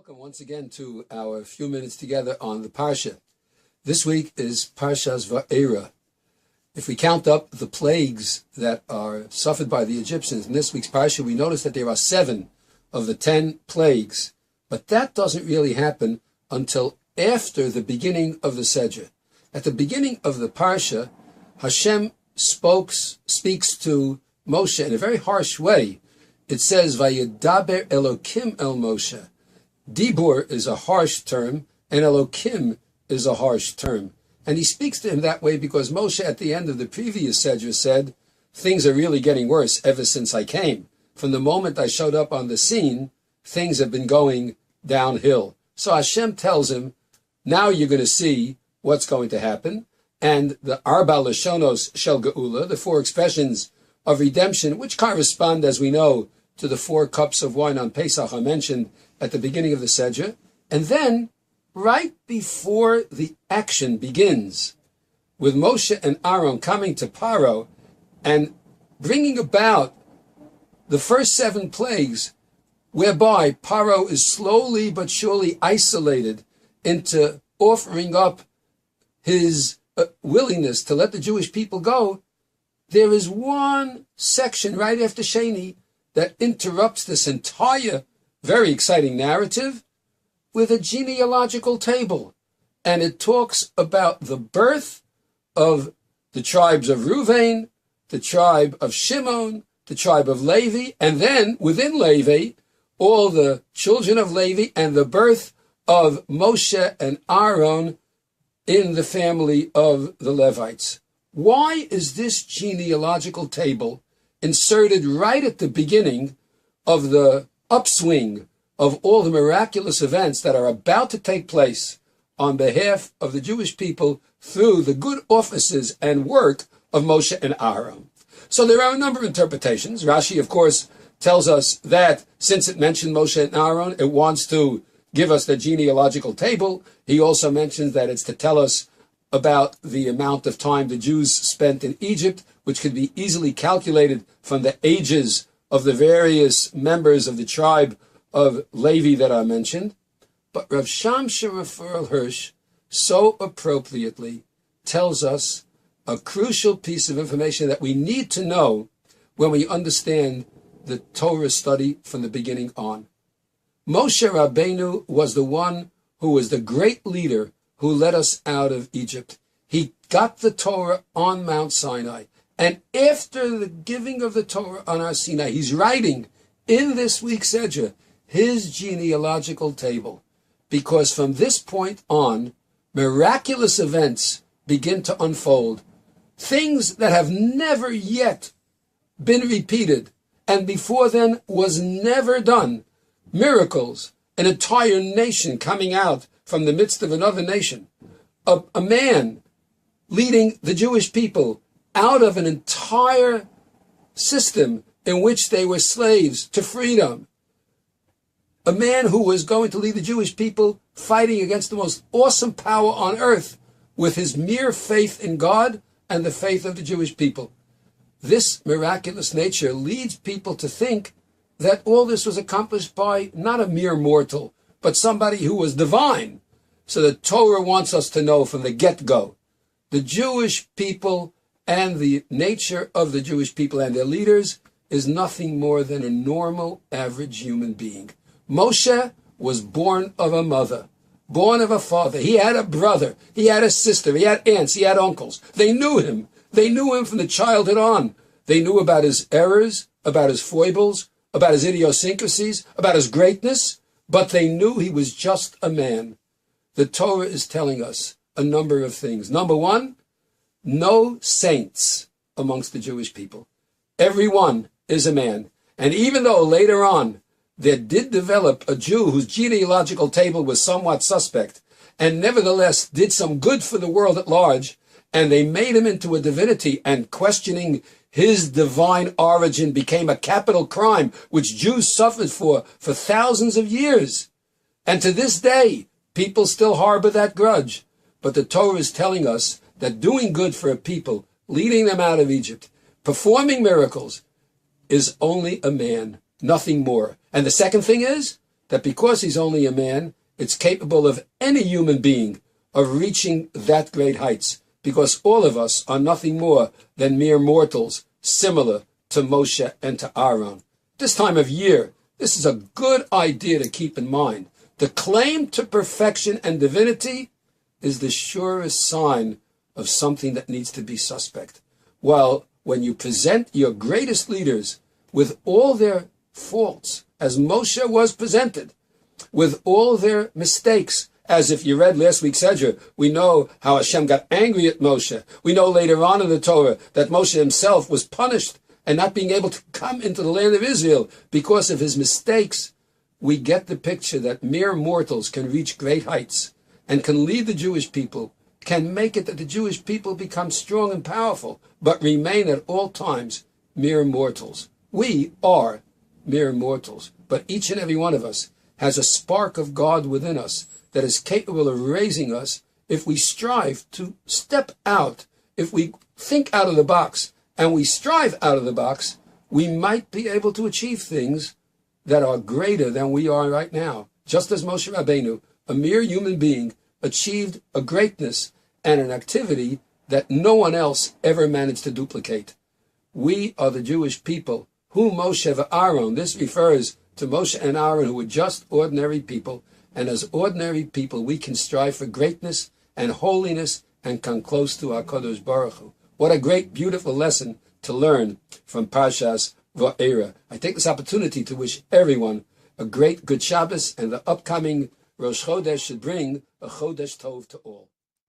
Welcome once again to our few minutes together on the Parsha. This week is Parshas Va'era. If we count up the plagues that are suffered by the Egyptians in this week's Parsha, we notice that there are 7 of the 10 plagues. But that doesn't really happen until after the beginning of the Sedra. At the beginning of the Parsha, Hashem speaks to Moshe in a very harsh way. It says, Vayedaber Elokim el Moshe. Dibur is a harsh term, and Elokim is a harsh term. And he speaks to him that way because Moshe, at the end of the previous Sedra, said, things are really getting worse ever since I came. From the moment I showed up on the scene, things have been going downhill. So Hashem tells him, now you're going to see what's going to happen. And the Arba Lashonos Shel Geula, the 4 expressions of redemption, which correspond, as we know, to the 4 cups of wine on Pesach I mentioned at the beginning of the Sedra. And then, right before the action begins, with Moshe and Aaron coming to Paro and bringing about the first 7 plagues, whereby Paro is slowly but surely isolated into offering up his willingness to let the Jewish people go, there is one section right after Sheni that interrupts this entire very exciting narrative with a genealogical table. And it talks about the birth of the tribes of Reuven, the tribe of Shimon, the tribe of Levi, and then within Levi, all the children of Levi, and the birth of Moshe and Aaron in the family of the Levites. Why is this genealogical table inserted right at the beginning of the upswing of all the miraculous events that are about to take place on behalf of the Jewish people through the good offices and work of Moshe and Aaron? So there are a number of interpretations. Rashi, of course, tells us that since it mentioned Moshe and Aaron, it wants to give us the genealogical table. He also mentions that it's to tell us about the amount of time the Jews spent in Egypt, which could be easily calculated from the ages of the various members of the tribe of Levi that I mentioned. But Rav Shamsha Raphael Hirsch so appropriately tells us a crucial piece of information that we need to know when we understand the Torah study from the beginning on. Moshe Rabbeinu was the one who was the great leader who led us out of Egypt. He got the Torah on Mount Sinai. And after the giving of the Torah on our Sinai, he's writing in this week's Sedra his genealogical table. Because from this point on, miraculous events begin to unfold. Things that have never yet been repeated, and before then was never done. Miracles, an entire nation coming out from the midst of another nation. A man leading the Jewish people out of an entire system in which they were slaves to freedom. A man who was going to lead the Jewish people fighting against the most awesome power on earth with his mere faith in God and the faith of the Jewish people. This miraculous nature leads people to think that all this was accomplished by not a mere mortal, but somebody who was divine. So the Torah wants us to know from the get-go, the Jewish people and the nature of the Jewish people and their leaders is nothing more than a normal, average human being. Moshe was born of a mother, born of a father. He had a brother, he had a sister, he had aunts, he had uncles. They knew him. They knew him from the childhood on. They knew about his errors, about his foibles, about his idiosyncrasies, about his greatness, but they knew he was just a man. The Torah is telling us a number of things. Number one, no saints amongst the Jewish people. Everyone is a man. And even though later on there did develop a Jew whose genealogical table was somewhat suspect, and nevertheless did some good for the world at large, and they made him into a divinity, and questioning his divine origin became a capital crime, which Jews suffered for thousands of years. And to this day, people still harbor that grudge. But the Torah is telling us that doing good for a people, leading them out of Egypt, performing miracles, is only a man, nothing more. And the second thing is, that because he's only a man, it's capable of any human being of reaching that great heights, because all of us are nothing more than mere mortals, similar to Moshe and to Aaron. This time of year, this is a good idea to keep in mind. The claim to perfection and divinity is the surest sign of something that needs to be suspect. While when you present your greatest leaders with all their faults, as Moshe was presented, with all their mistakes, as if you read last week's Sedra, we know how Hashem got angry at Moshe. We know later on in the Torah that Moshe himself was punished and not being able to come into the land of Israel because of his mistakes. We get the picture that mere mortals can reach great heights and can lead the Jewish people, can make it that the Jewish people become strong and powerful, but remain at all times mere mortals. We are mere mortals, but each and every one of us has a spark of God within us that is capable of raising us if we strive to step out, if we think out of the box, and we strive out of the box, we might be able to achieve things that are greater than we are right now. Just as Moshe Rabbeinu, a mere human being, achieved a greatness and an activity that no one else ever managed to duplicate. We are the Jewish people, who Moshe and Aaron, this refers to Moshe and Aaron, who were just ordinary people, and as ordinary people we can strive for greatness and holiness and come close to our Kadosh Borough Hu. What a great, beautiful lesson to learn from Parshas Va'era. I take this opportunity to wish everyone a great, good Shabbos, and the upcoming Rosh Chodesh should bring a Chodesh Tov to all.